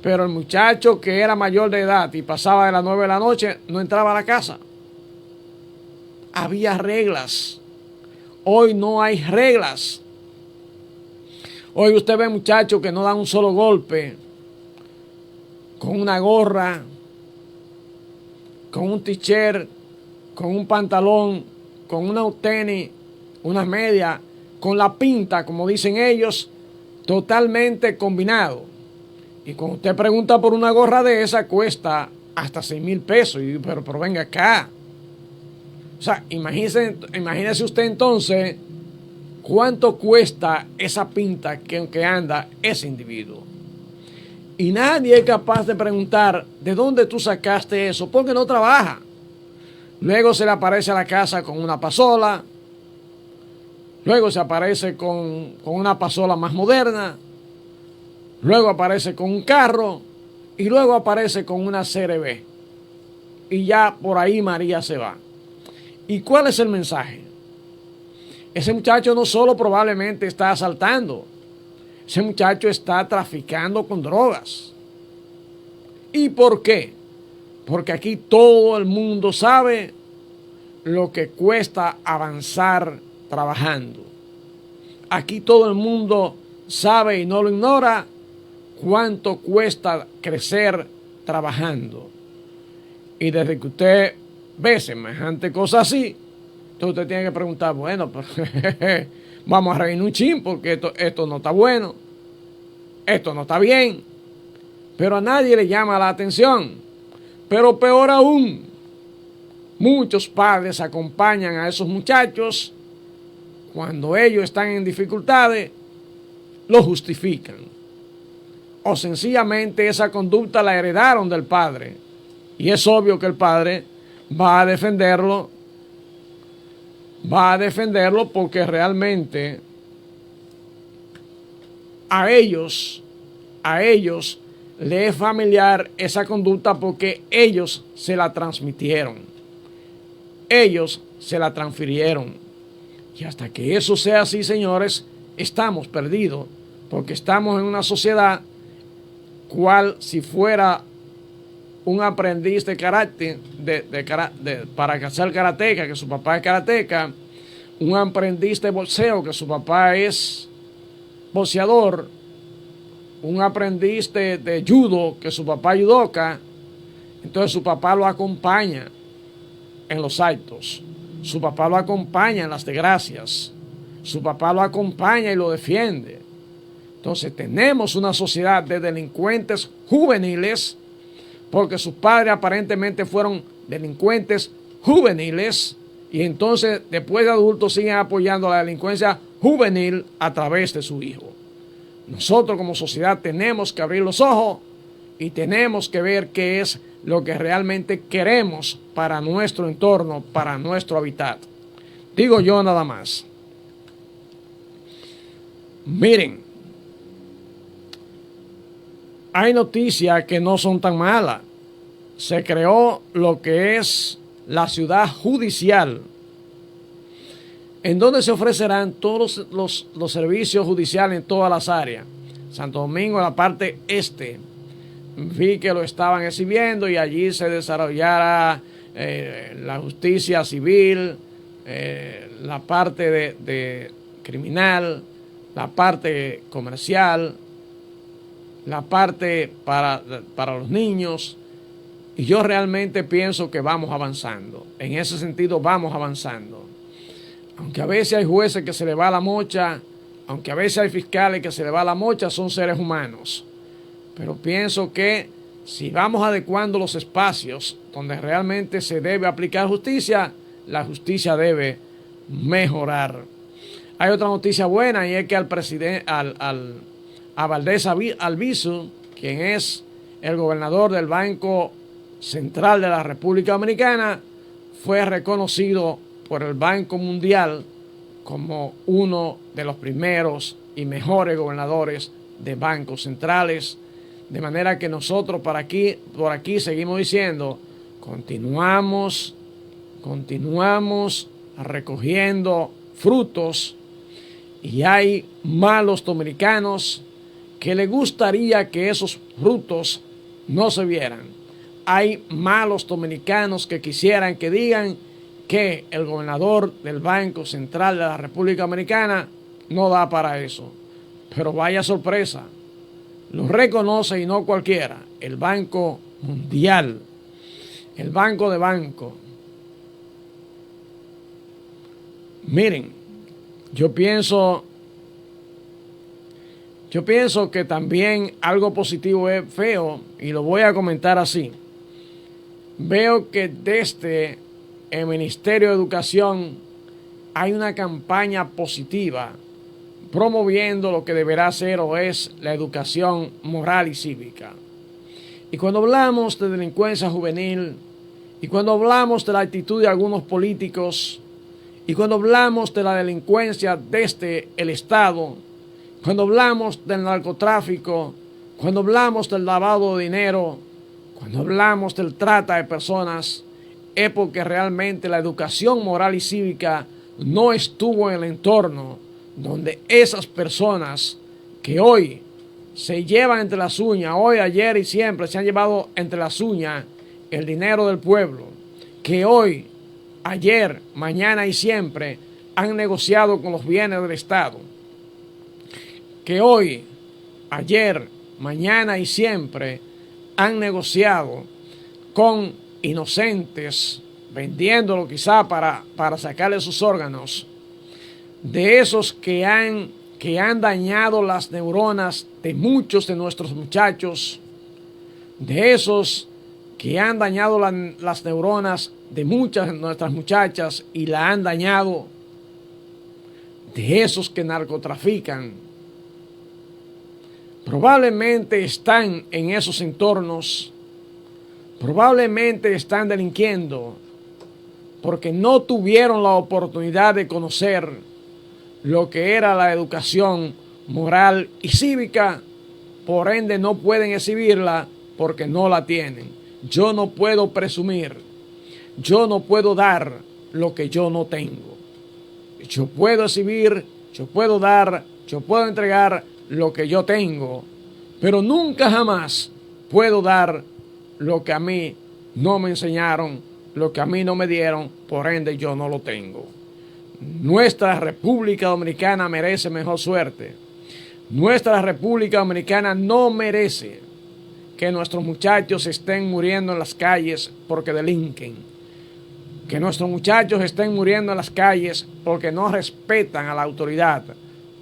Pero el muchacho que era mayor de edad y pasaba de las 9 de la noche no entraba a la casa. Había reglas. Hoy no hay reglas. Hoy usted ve muchachos que no dan un solo golpe, con una gorra, con un t-shirt, con un pantalón, con unos tenis, unas medias, con la pinta, como dicen ellos, totalmente combinado. Y cuando usted pregunta por una gorra de esa, cuesta hasta 6,000 pesos. Y, pero venga acá. O sea, imagínese usted entonces cuánto cuesta esa pinta que anda ese individuo. Y nadie es capaz de preguntar de dónde tú sacaste eso, porque no trabaja. Luego se le aparece a la casa con una pasola. Luego se aparece con una pasola más moderna. Luego aparece con un carro. Y luego aparece con una CRB. Y ya por ahí María se va. ¿Y cuál es el mensaje? Ese muchacho no solo probablemente está asaltando. Ese muchacho está traficando con drogas. ¿Y por qué? Porque aquí todo el mundo sabe lo que cuesta avanzar trabajando. Aquí todo el mundo sabe y no lo ignora cuánto cuesta crecer trabajando. Y desde que usted ve semejante cosa así, entonces usted tiene que preguntar, bueno, pues, vamos a reírnos un chin porque esto no está bueno, esto no está bien, pero a nadie le llama la atención. Pero peor aún, muchos padres acompañan a esos muchachos cuando ellos están en dificultades, lo justifican. O sencillamente esa conducta la heredaron del padre. Y es obvio que el padre va a defenderlo porque realmente a ellos le es familiar esa conducta porque ellos se la transmitieron. Ellos se la transfirieron. Y hasta que eso sea así, señores, estamos perdidos, porque estamos en una sociedad cual si fuera un aprendiz de karate, para ser karateca, que su papá es karateca, un aprendiz de boxeo, que su papá es boxeador, un aprendiz de judo, que su papá es judoka, entonces su papá lo acompaña en los actos, su papá lo acompaña en las desgracias, su papá lo acompaña y lo defiende. Entonces tenemos una sociedad de delincuentes juveniles, porque sus padres aparentemente fueron delincuentes juveniles, y entonces después de adultos siguen apoyando la delincuencia juvenil a través de su hijo. Nosotros como sociedad tenemos que abrir los ojos y tenemos que ver qué es lo que realmente queremos para nuestro entorno, para nuestro hábitat. Digo yo nada más. Miren, hay noticias que no son tan malas. Se creó lo que es la ciudad judicial, en donde se ofrecerán todos los servicios judiciales en todas las áreas. Santo Domingo, en la parte este, vi que lo estaban exhibiendo y allí se desarrollará la justicia civil, la parte de criminal, la parte comercial, la parte para los niños. Y yo realmente pienso que vamos avanzando. En ese sentido vamos avanzando. Aunque a veces hay jueces que se le va la mocha, aunque a veces hay fiscales que se le va la mocha, son seres humanos. Pero pienso que si vamos adecuando los espacios donde realmente se debe aplicar justicia, la justicia debe mejorar. Hay otra noticia buena y es que a Valdés Albizu, quien es el gobernador del Banco Central de la República Dominicana, fue reconocido por el Banco Mundial como uno de los primeros y mejores gobernadores de bancos centrales. De manera que nosotros por aquí seguimos diciendo, continuamos recogiendo frutos, y hay malos dominicanos que le gustaría que esos frutos no se vieran. Hay malos dominicanos que quisieran que digan que el gobernador del Banco Central de la República Dominicana no da para eso. Pero vaya sorpresa, lo reconoce y no cualquiera, el Banco Mundial, el Banco de Banco. Miren, yo pienso que también algo positivo es feo, y lo voy a comentar así. Veo que desde el Ministerio de Educación hay una campaña positiva promoviendo lo que deberá ser o es la educación moral y cívica. Y cuando hablamos de delincuencia juvenil, y cuando hablamos de la actitud de algunos políticos, y cuando hablamos de la delincuencia desde el Estado, cuando hablamos del narcotráfico, cuando hablamos del lavado de dinero, cuando hablamos del trata de personas, es porque realmente la educación moral y cívica no estuvo en el entorno donde esas personas que hoy se llevan entre las uñas, hoy, ayer y siempre se han llevado entre las uñas el dinero del pueblo, que hoy, ayer, mañana y siempre han negociado con los bienes del Estado, que hoy, ayer, mañana y siempre han negociado con inocentes, vendiéndolo quizá para sacarle sus órganos, de esos que han dañado las neuronas de muchos de nuestros muchachos, de esos que han dañado las neuronas de muchas de nuestras muchachas y la han dañado, de esos que narcotrafican. Probablemente están en esos entornos, probablemente están delinquiendo porque no tuvieron la oportunidad de conocer lo que era la educación moral y cívica, por ende no pueden exhibirla porque no la tienen. Yo no puedo presumir, yo no puedo dar lo que yo no tengo. Yo puedo exhibir, yo puedo dar, yo puedo entregar lo que yo tengo, pero nunca jamás puedo dar lo que a mí no me enseñaron, lo que a mí no me dieron, por ende yo no lo tengo. Nuestra República Dominicana merece mejor suerte. Nuestra República Dominicana no merece que nuestros muchachos estén muriendo en las calles porque delinquen. Que nuestros muchachos estén muriendo en las calles porque no respetan a la autoridad,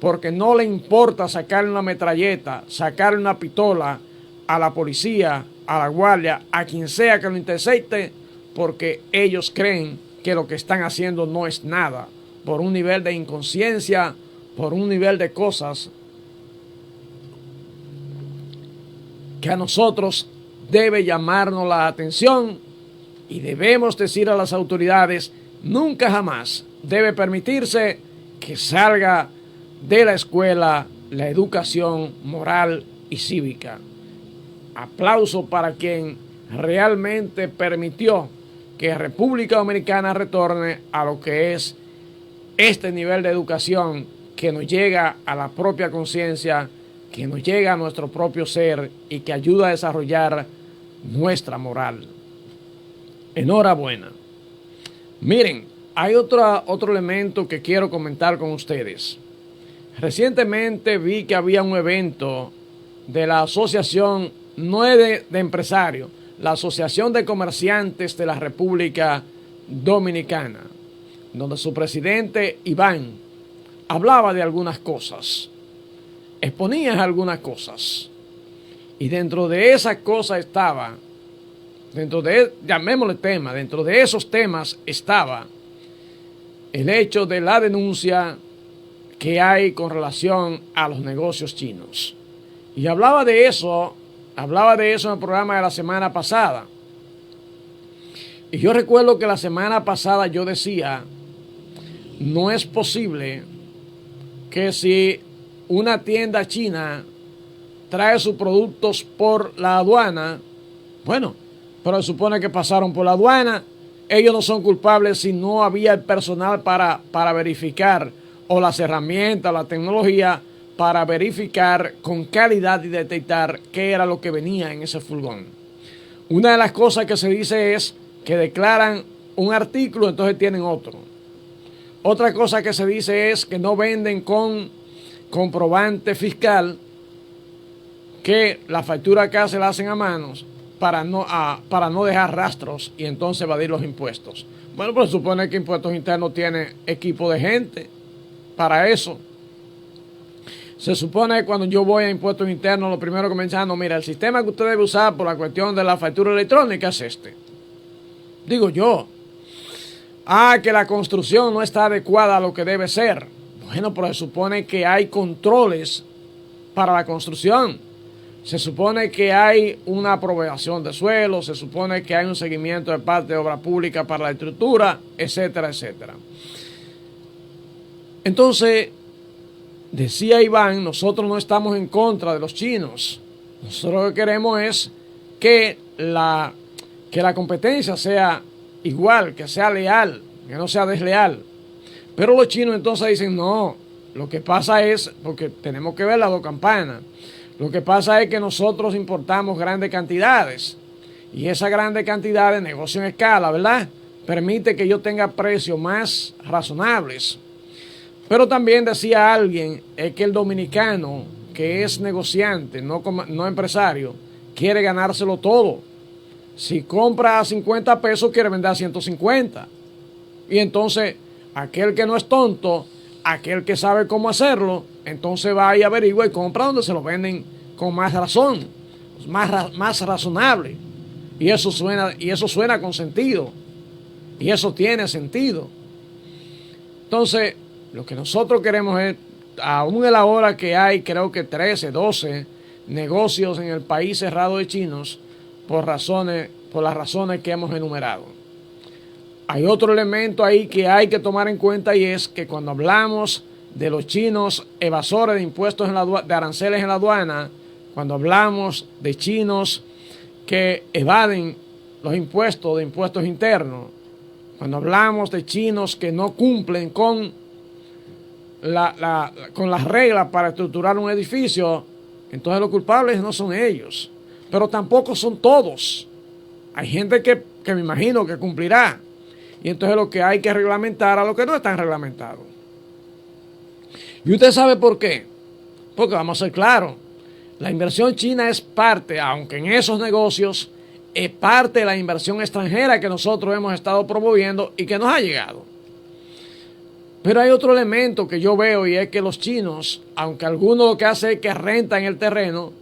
porque no le importa sacarle una metralleta, sacarle una pistola a la policía, a la guardia, a quien sea que lo intercepte, porque ellos creen que lo que están haciendo no es nada, por un nivel de inconsciencia, por un nivel de cosas que a nosotros debe llamarnos la atención y debemos decir a las autoridades, nunca jamás debe permitirse que salga de la escuela la educación moral y cívica. Aplauso para quien realmente permitió que República Dominicana retorne a lo que es este nivel de educación que nos llega a la propia conciencia, que nos llega a nuestro propio ser y que ayuda a desarrollar nuestra moral. Enhorabuena. Miren, hay otro elemento que quiero comentar con ustedes. Recientemente vi que había un evento de la asociación, no es de empresarios, la Asociación de Comerciantes de la República Dominicana, donde su presidente Iván hablaba de algunas cosas, exponía algunas cosas, y dentro de esas cosas estaba, llamémosle tema, dentro de esos temas estaba el hecho de la denuncia que hay con relación a los negocios chinos. Y hablaba de eso en el programa de la semana pasada. Y yo recuerdo que la semana pasada yo decía, no es posible que si una tienda china trae sus productos por la aduana, bueno, pero se supone que pasaron por la aduana, ellos no son culpables si no había el personal para verificar, o las herramientas, la tecnología para verificar con calidad y detectar qué era lo que venía en ese furgón. Una de las cosas que se dice es que declaran un artículo, entonces tienen otro. Otra cosa que se dice es que no venden con comprobante fiscal, que la factura acá se la hacen a manos para no dejar rastros y entonces evadir los impuestos. Bueno, pues supone que Impuestos Internos tiene equipo de gente para eso. Se supone que cuando yo voy a Impuestos Internos, lo primero que me dicen, no, mira, el sistema que usted debe usar por la cuestión de la factura electrónica es este. Digo yo, que la construcción no está adecuada a lo que debe ser. Bueno, pero se supone que hay controles para la construcción. Se supone que hay una aprobación de suelo, se supone que hay un seguimiento de parte de obra pública para la estructura, etcétera, etcétera. Entonces, decía Iván, nosotros no estamos en contra de los chinos. Nosotros lo que queremos es que la competencia sea igual, que sea leal, que no sea desleal. Pero los chinos entonces dicen, no, lo que pasa es, porque tenemos que ver las dos campanas, lo que pasa es que nosotros importamos grandes cantidades y esa grande cantidad de negocio en escala, ¿verdad? Permite que yo tenga precios más razonables. Pero también decía alguien, es que el dominicano que es negociante, no empresario, quiere ganárselo todo. Si compra a 50 pesos, quiere vender a 150. Y entonces, aquel que no es tonto, aquel que sabe cómo hacerlo, entonces va y averigua y compra donde se lo venden con más razón, más razonable. Y eso suena con sentido. Y eso tiene sentido. Entonces, lo que nosotros queremos es, aún en la hora que hay, creo que 13, 12 negocios en el país cerrado de chinos, por las razones que hemos enumerado. Hay otro elemento ahí que hay que tomar en cuenta y es que cuando hablamos de los chinos evasores de impuestos de aranceles en la aduana, cuando hablamos de chinos que evaden los impuestos de impuestos internos, cuando hablamos de chinos que no cumplen con las reglas para estructurar un edificio, entonces los culpables no son ellos, pero tampoco son todos. Hay gente que me imagino que cumplirá. Y entonces lo que hay que reglamentar a los que no están reglamentados. ¿Y usted sabe por qué? Porque vamos a ser claros, la inversión china es parte, aunque en esos negocios, es parte de la inversión extranjera que nosotros hemos estado promoviendo y que nos ha llegado. Pero hay otro elemento que yo veo y es que los chinos, aunque algunos lo que hacen es que rentan el terreno,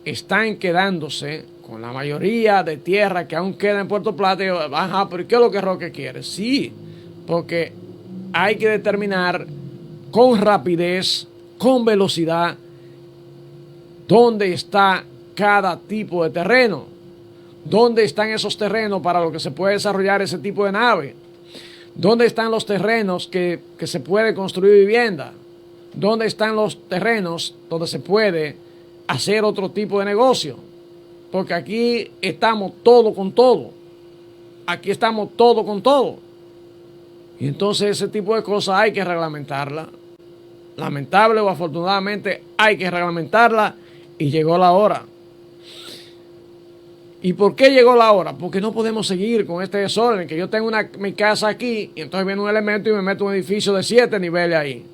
están quedándose con la mayoría de tierra que aún queda en Puerto Plata. Y yo, pero ¿qué es lo que Roque quiere? Sí, porque hay que determinar con rapidez, con velocidad, dónde está cada tipo de terreno, dónde están esos terrenos para lo que se puede desarrollar ese tipo de nave, dónde están los terrenos que se puede construir vivienda, dónde están los terrenos donde se puede hacer otro tipo de negocio. Porque aquí estamos todo con todo. Aquí estamos todo con todo. Y entonces ese tipo de cosas hay que reglamentarla. Lamentable o afortunadamente hay que reglamentarla y llegó la hora. ¿Y por qué llegó la hora? Porque no podemos seguir con este desorden. Que yo tengo mi casa aquí y entonces viene un elemento y me meto un edificio de 7 niveles ahí.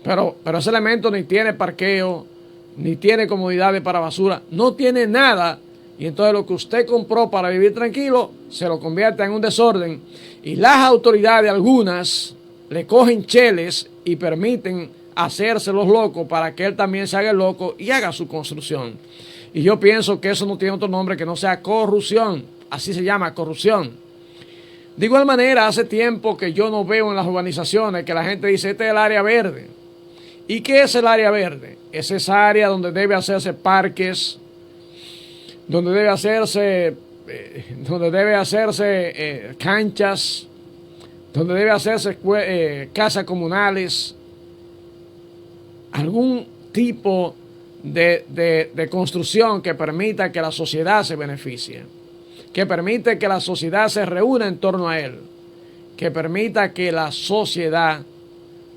Pero ese elemento ni tiene parqueo, ni tiene comodidades para basura, no tiene nada, y entonces lo que usted compró para vivir tranquilo se lo convierte en un desorden, y las autoridades algunas le cogen cheles y permiten hacerse los locos para que él también se haga el loco y haga su construcción. Y yo pienso que eso no tiene otro nombre que no sea corrupción, así se llama, corrupción. De igual manera, hace tiempo que yo no veo en las urbanizaciones que la gente dice, este es el área verde. ¿Y qué es el área verde? Es esa área donde debe hacerse parques, donde debe hacerse canchas, donde debe hacerse casas comunales, algún tipo de construcción que permita que la sociedad se beneficie, que permite que la sociedad se reúna en torno a él, que permita que la sociedad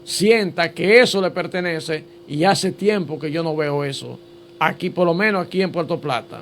sienta que eso le pertenece Y hace tiempo que yo no veo eso. Aquí, por lo menos aquí en Puerto Plata.